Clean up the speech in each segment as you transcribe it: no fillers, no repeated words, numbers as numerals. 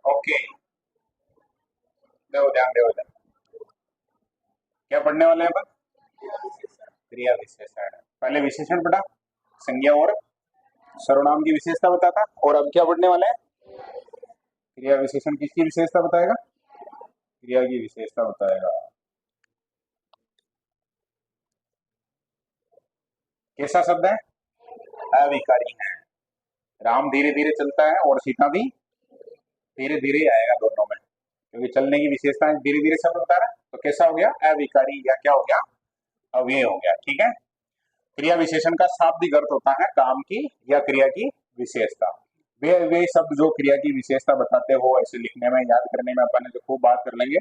Okay, दो ध्यान दो ध्यान। क्या पढ़ने वाले हैं अपन? क्रिया विशेषण। पहले विशेषण पढ़ा, संज्ञा और सर्वनाम की विशेषता बताता, और अब क्या पढ़ने वाले हैं? क्रिया विशेषण किसकी विशेषता बताएगा? क्रिया की विशेषता बताएगा। कैसा शब्द है? अविकारी है। राम धीरे धीरे चलता है और सीता भी धीरे धीरे आएगा दोनों में, क्योंकि चलने की विशेषता धीरे धीरे शब्द बता रहा है। तो कैसा हो गया? अविकारी, या क्या हो गया? अव्यय हो गया। ठीक है। क्रिया विशेषण का शाब्दिक अर्थ होता है काम की या क्रिया की विशेषता। वे शब्द जो क्रिया की विशेषता बताते हो, ऐसे लिखने में याद करने में अपन जो खूब बात कर लेंगे।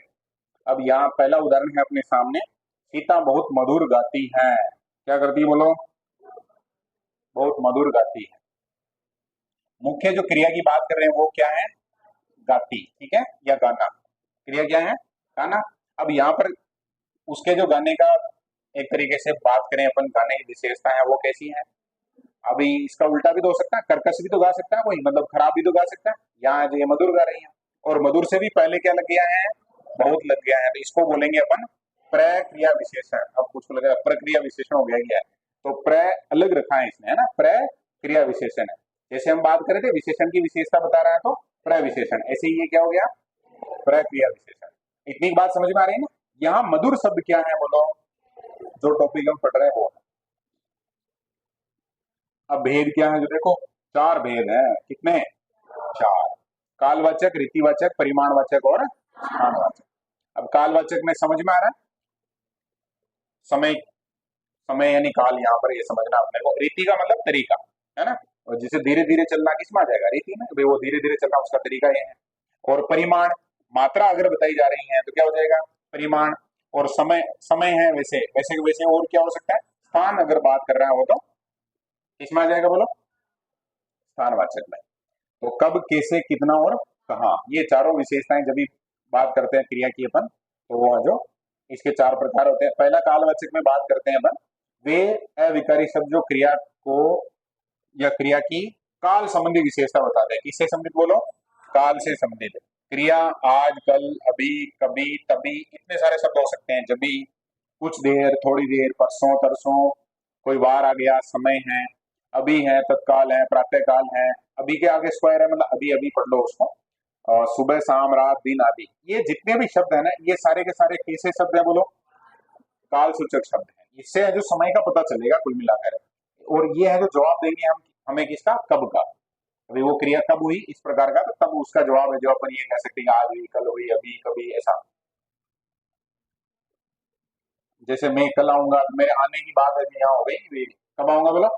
अब यहाँ पहला उदाहरण है अपने सामने, सीता बहुत मधुर गाती है। क्या करती है बोलो? बहुत मधुर गाती है। मुख्य जो क्रिया की बात कर रहे हैं वो क्या है? गाती। ठीक है, या गाना। क्रिया क्या है? गाना। अब यहाँ पर उसके जो गाने का एक तरीके से बात करें अपन, गाने की विशेषता है वो कैसी है? अभी इसका उल्टा भी तो हो सकता है, कर्कश भी तो गा सकता है कोई, मतलब खराब भी तो गा सकता है। यहाँ जो ये मधुर गा रही है, और मधुर से भी पहले क्या लग गया है? बहुत लग गया है, तो इसको बोलेंगे अपन प्रक्रिया विशेषण। अब कुछ को लगेगा प्रक्रिया विशेषण हो गया क्या है, तो प्र अलग रखा है इसने, है ना, प्रक्रिया विशेषण है। जैसे हम बात करें थे विशेषण की विशेषता बता रहा है तो प्रविशेषण, ऐसे ही ये क्या हो गया? प्रक्रिया विशेषण। इतनी बात समझ में आ रही है ना? यहाँ मधुर शब्द क्या है बोलो, जो टॉपिक हम पढ़ रहे हैं वो। अब भेद क्या है जो देखो, चार भेद है। कितने? चार। कालवाचक, रीतिवाचक, परिमाणवाचक और स्थानवाचक। अब कालवाचक में समझ में आ रहा है? समय, समय यानी काल, यहाँ पर ये समझना अपने को। रीति का मतलब तरीका, है ना, और जिसे धीरे धीरे चलना किसमें आ जाएगा? रीति में। भाई वो धीरे धीरे चलना उसका तरीका ये है। और परिमाण, मात्रा अगर बताई जा रही है तो क्या हो जाएगा? परिमाण। और समय, समय है वैसे वैसे वैसे, और क्या हो सकता है? स्थान अगर बात कर रहा है वो तो किसमें आ जाएगा बोलो? स्थानवाचक में। तो कब, कैसे, कितना और कहाँ, ये चारों विशेषताएं जब भी बात करते हैं क्रिया की अपन, तो वो जो इसके चार प्रकार होते हैं। पहला कालवाचक में बात करते हैं अपन, वे अविकारी शब्द जो क्रिया को या क्रिया की काल संबंधी विशेषता बताते हैं। किससे संबंधित बोलो? काल से संबंधित। क्रिया आज, कल, अभी, कभी, तभी, इतने सारे शब्द हो सकते हैं। जब भी, कुछ देर, थोड़ी देर, परसों, तरसों, कोई वार आ गया, समय है, अभी है, तत्काल है, प्रातःकाल है। अभी के आगे स्क्वायर है, मतलब अभी अभी पढ़ लो उसको। सुबह, शाम, रात, दिन आदि, ये जितने भी शब्द है ना, ये सारे के सारे कैसे शब्द है बोलो? काल सूचक शब्द है। इससे है जो समय का पता चलेगा कुल मिलाकर। और ये है जो जवाब देंगे हम हमें किसका? कब का। अभी वो क्रिया कब हुई इस प्रकार का, तो तब उसका जवाब है जो अपन ये कह सकते हैं आज हुई, कल हुई, अभी, कभी, ऐसा। जैसे मैं कल आऊंगा, तो मेरे आने की बात है यहाँ हो गई। कब आऊंगा बोलो?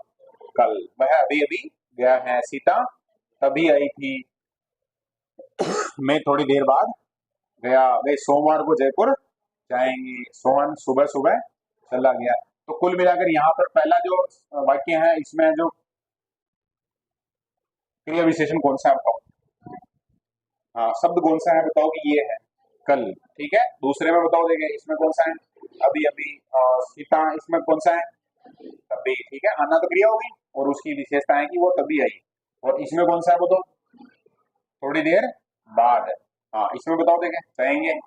कल। वह अभी अभी गया है। सीता तभी आई थी, मैं थोड़ी देर बाद गया। वे सोमवार को जयपुर जाएंगे। सोहन सुबह सुबह चला गया। तो कुल मिलाकर यहाँ पर पहला जो वाक्य है, इसमें जो क्रिया विशेषण कौन सा है बताओ? हाँ, शब्द कौन सा है बताओ कि ये है कल। ठीक है, दूसरे में बताओ, देखे इसमें कौन सा है? अभी अभी। सीता, इसमें कौन सा है? तभी। ठीक है, आना तो क्रिया होगी, और उसकी विशेषता है कि वो तभी आई। और इसमें कौन सा है बताओ? थोड़ी देर बाद। हाँ, इसमें बताओ, देखे जाएंगे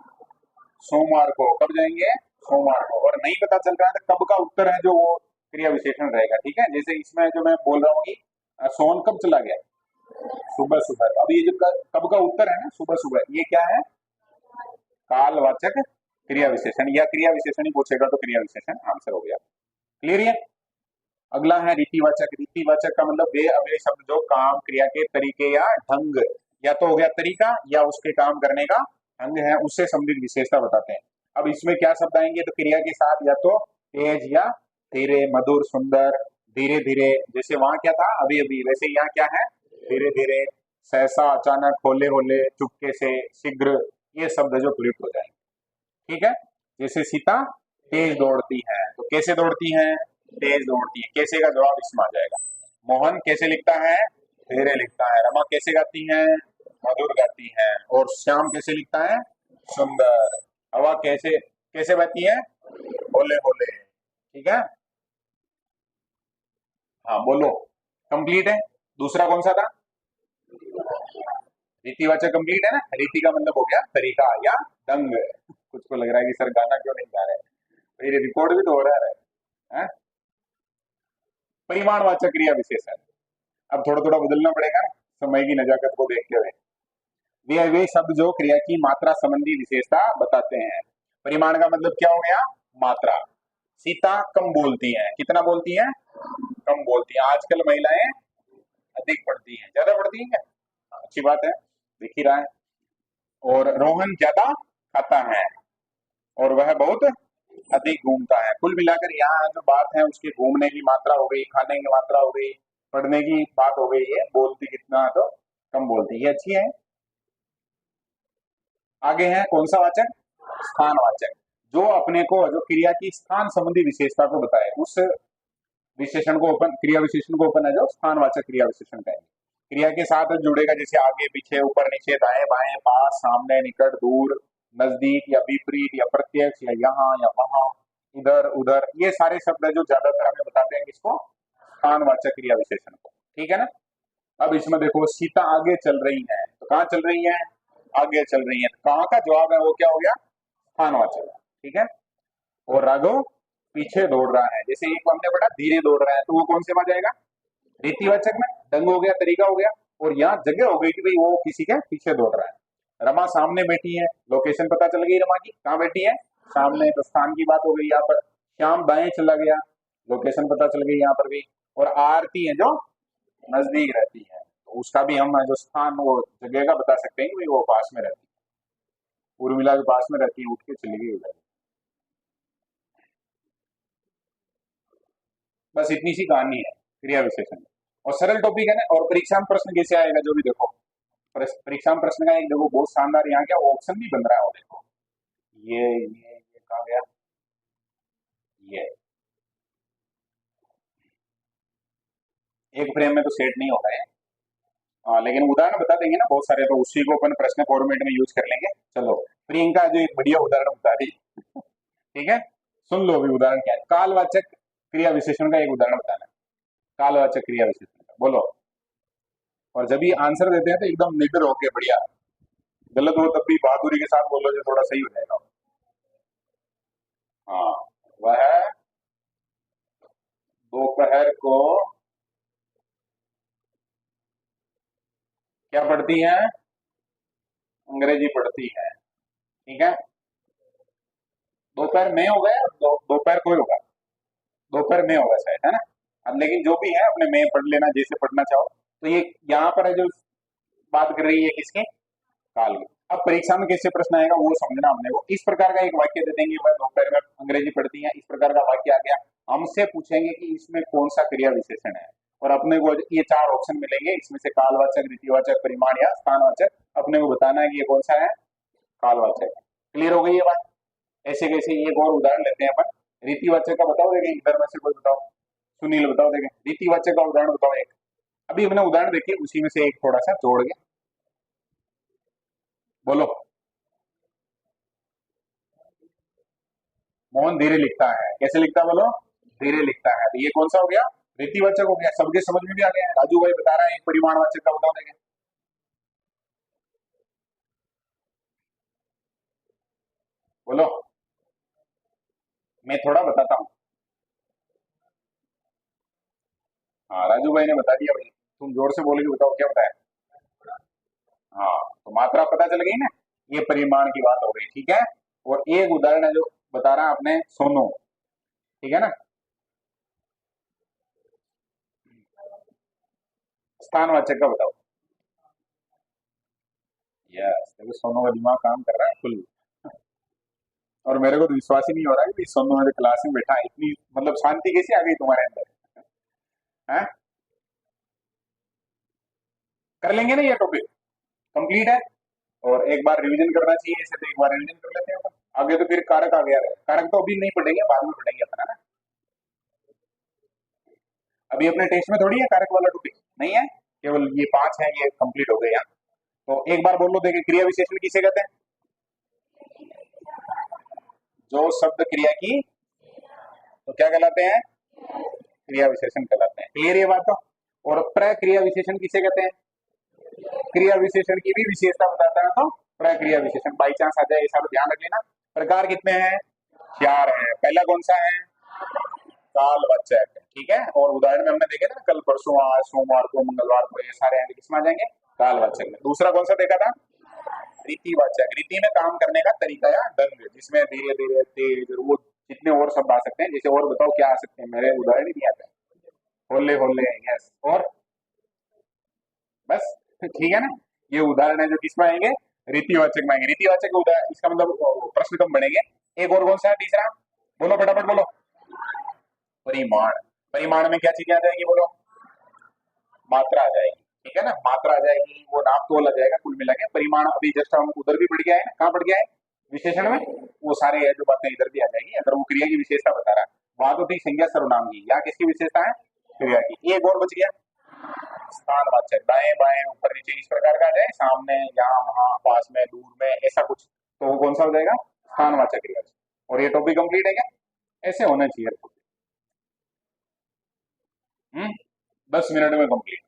सोमवार को। कब जाएंगे? सोमवार को। और नहीं पता चल रहा है तो कब का उत्तर है जो वो क्रिया विशेषण रहेगा। ठीक है, जैसे इसमें जो मैं बोल रहा हूँ कि सोहन कब चला गया? सुबह सुबह। अब ये जो कब का उत्तर है ना, सुबह सुबह, ये क्या है? कालवाचक क्रिया विशेषण, या क्रिया विशेषण ही पूछेगा तो क्रिया विशेषण आंसर हो गया। क्लियर है? अगला है रीतिवाचक। रीतिवाचक का मतलब वे अव्यय शब्द जो काम, क्रिया के तरीके या ढंग, या तो हो गया तरीका या उसके काम करने का ढंग है, उससे संबंधित विशेषता बताते हैं। अब इसमें क्या शब्द आएंगे? तो क्रिया के साथ या तो तेज या धीरे, मधुर, सुंदर, धीरे धीरे। जैसे वहां क्या था? अभी अभी, वैसे यहाँ क्या है? धीरे धीरे, सहसा, अचानक, होले होले, चुपके से, शीघ्र, ये शब्द जो प्रयुक्त हो जाएंगे। ठीक है, जैसे सीता तेज दौड़ती है, तो कैसे दौड़ती है? तेज दौड़ती है। कैसे का जवाब इसमें आ जाएगा। मोहन कैसे लिखता है? धीरे लिखता है। रमा कैसे गाती है? मधुर गाती है। और श्याम कैसे लिखता है? सुंदर। हवा कैसे कैसे बहती है? होले होले। ठीक है, हाँ बोलो। कंप्लीट है। दूसरा कौन सा था? रीतिवाचक कंप्लीट है ना। रीति का मतलब हो गया तरीका या ढंग। कुछ को लग रहा है कि सर गाना क्यों नहीं गा रहे, तो ये रिकॉर्ड भी तो हो रहा है। परिमाणवाचक क्रिया विशेषण, अब थोड़ा थोड़ा बदलना पड़ेगा ना, समय की नजाकत को देखते हुए। वे शब्द जो क्रिया की मात्रा संबंधी विशेषता बताते हैं। परिमाण का मतलब क्या हो गया, मात्रा। सीता कम बोलती है, कितना बोलती है, कम बोलती है। आजकल महिलाएं अधिक पढ़ती हैं, ज्यादा पढ़ती हैं क्या, अच्छी बात है, दिख ही रहा है। और रोहन ज्यादा खाता है और वह बहुत अधिक घूमता है। कुल मिलाकर यहाँ जो बात है उसकी घूमने की मात्रा हो गई, खाने की मात्रा हो गई, पढ़ने की बात हो गई है, बोलती कितना है तो कम बोलती, ये अच्छी है। आगे है कौन सा वाचक, स्थानवाचक, जो अपने को जो क्रिया की स्थान संबंधी विशेषता को बताए, उस विशेषण को अपन, क्रिया विशेषण को अपन है जो स्थानवाचक क्रिया विशेषण कहेंगे। क्रिया के साथ जुड़ेगा जैसे आगे पीछे ऊपर नीचे दाएं बाएं पास सामने निकट दूर नजदीक या विपरीत या प्रत्यक्ष या यहाँ या वहां इधर उधर, ये सारे शब्द है जो ज्यादातर हमें बताते हैं किसको, स्थानवाचक क्रिया विशेषण को। ठीक है ना। अब इसमें देखो सीता आगे चल रही है, तो कहाँ चल रही है, आगे चल रही है, तो कहाँ का जवाब है वो क्या हो गया, स्थानवाचक। ठीक है। और राघव पीछे दौड़ रहा है, जैसे एक हमने पढ़ा धीरे दौड़ रहा है, तो वो कौन से में आ जाएगा, रीतिवाचक में। ढंग हो गया, तरीका हो गया, और यहाँ जगह हो गई कि भाई वो किसी के पीछे दौड़ रहा है। रमा सामने बैठी है, लोकेशन पता चल गई रमा की, कहाँ बैठी है, सामने, तो स्थान की बात हो गई यहाँ पर। श्याम दाएं चला गया, लोकेशन पता चल गई यहाँ पर भी। और आरती है जो नजदीक रहती है, तो उसका भी हम जो स्थान वो जगह का बता सकते हैं कि भाई वो पास में रहती है। उर्मिला के पास में रहती है, उठ के चली गई उधर। बस इतनी सी कहानी है क्रिया विशेषण। और सरल टॉपिक है ना। और परीक्षा में प्रश्न कैसे आएगा, जो भी देखो परीक्षा में प्रश्न का एक देखो बहुत शानदार यहाँ क्या ऑप्शन भी बन रहा है, वो देखो ये कहा गया, ये एक फ्रेम में तो सेट नहीं होगा है। लेकिन उदाहरण बता देंगे ना बहुत सारे, तो उसी को अपन प्रश्न फॉर्मेट में यूज कर लेंगे। चलो प्रियंका जो एक बढ़िया उदाहरण बता दी, ठीक है, सुन लो अभी उदाहरण क्या है। कालवाचक क्रिया विशेषण का एक उदाहरण बताना है, कालवाचक क्रिया विशेषण का बोलो। और जब भी आंसर देते हैं तो एकदम निडर होके बढ़िया, गलत हो तब भी बहादुरी के साथ बोलो, जो थोड़ा सही हो जाएगा। हाँ, वह दोपहर को क्या पढ़ती है, अंग्रेजी पढ़ती है। ठीक है। दोपहर में होगा या दोपहर को ही होगा, दोपहर में होगा शायद, है ना। अब लेकिन जो भी है अपने में पढ़ लेना जैसे पढ़ना चाहो। तो ये यहाँ पर है जो बात कर रही है किसकी, काल की। अब परीक्षा में कैसे प्रश्न आएगा वो समझना हमने को। इस प्रकार का एक वाक्य दे देंगे, वह दोपहर में अंग्रेजी पढ़ती है, इस प्रकार का वाक्य आ गया। हमसे पूछेंगे कि इसमें कौन सा क्रिया विशेषण है, और अपने को ये चार ऑप्शन मिलेंगे, इसमें से कालवाचक, रीतिवाचक, परिमाण या स्थानवाचक। अपने को बताना है कि ये कौन सा है, कालवाचक। क्लियर हो गई ये बात। ऐसे कैसे, एक और उदाहरण लेते हैं अपन। रीतिवाचक का बताओ देखें, इधर में से कोई बताओ, सुनील बताओ देखें, रीतिवाचक का उदाहरण बताओ एक। अभी हमने उदाहरण देखिए, उसी में से एक थोड़ा सा जोड़ के बोलो। मोहन धीरे लिखता है, कैसे लिखता है बोलो, धीरे लिखता है, तो ये कौन सा हो गया, रीतिवाचक हो गया। सबके समझ में भी आ गया। राजू भाई बता रहे हैं एक परिमाणवाचक का, बताओ देखें बोलो। मैं थोड़ा बताता हूँ। हाँ राजू भाई ने बता दिया भाई, तुम जोर से बोल के बताओ क्या बताया। हाँ, तो मात्रा पता चल गई ना, ये परिमाण की बात हो गई। ठीक है। और एक उदाहरण है जो बता रहा है आपने, सोनो। ठीक है ना। स्थानवाचक का बताओ। यस, देखो सोनो का दिमाग काम कर रहा है फुल। और मेरे को तो विश्वास ही नहीं हो रहा है कि सोनू मेरे क्लास में बैठा है, इतनी मतलब शांति कैसे आ गई तुम्हारे अंदर है। कर लेंगे ना ये टॉपिक, कंप्लीट है। और एक बार रिवीजन करना चाहिए इसे, तो एक बार रिवीजन कर लेते हैं अपन। आगे तो फिर कारक आ गया है, कारक तो अभी नहीं पढ़ेंगे, बाद में पढ़ेंगे अपना ना। अभी अपने टेस्ट में थोड़ी है कारक वाला टॉपिक, नहीं है, केवल ये पांच है, ये कंप्लीट हो गए यहाँ। तो एक बार बोल लो देखे, क्रिया विशेषण किसे कहते हैं, जो शब्द क्रिया की तो क्या कहलाते हैं, क्रिया विशेषण कहलाते हैं। क्लियर ये बात तो। और प्रक्रिया विशेषण किसे कहते हैं, क्रिया विशेषण की भी विशेषता बताता है, तो प्रक्रिया विशेषण बाई चांस आ जाए ऐसा तो ध्यान रख लेना। प्रकार कितने हैं? 4 हैं। पहला कौन सा है? कालवाचक, ठीक है। और उदाहरण में हमने देखे ना, कल परसों आज सोमवार को मंगलवार को, ये सारे आएंगे किसमें आ जाएंगे? कालवाचक में। दूसरा कौन सा देखा था? रीतिवाचक, रीति में काम करने का तरीका या ढंग, जिसमें धीरे धीरे तेज वो जितने और शब्द आ सकते हैं। जैसे और बताओ क्या आ सकते हैं, मेरे उदाहरण ही नहीं आते। होले होले, यस। और बस, ठीक है ना। ये उदाहरण है जो किसमें आएंगे? रीतिवाचक में आएंगे। रीतिवाचक उदाहरण, इसका मतलब प्रश्न कम बनेंगे। एक और कौन सा है तीसरा? बोलो फटाफट बोलो। परिमाण। परिमाण में क्या चीजें आ जाएगी बोलो? मात्रा आ जाएगी, ठीक है ना। मात्रा आ जाएगी, वो नाप तोल आ जाएगा, कुल मिला के परिमाण। अभी जस्ट हम उधर भी बढ़ गया है ना, कहाँ बढ़ गया है? विशेषण में। वो सारे जो बातें इधर भी आ जाएगी, अगर वो क्रिया की विशेषता बता रहा है। वहां तो थी संज्ञा सर्वनाम की, यहाँ किसकी विशेषता है? क्रिया की। एक और बच गया, स्थानवाचक। दाएं बाएं ऊपर नीचे इस प्रकार का आ जाए, सामने यहाँ वहां पास में दूर में ऐसा कुछ, तो वो कौन सा हो जाएगा? स्थानवाचक क्रिया। और ये टॉपिक कंप्लीट है क्या? ऐसे होना चाहिए। 10 मिनट में कंप्लीट।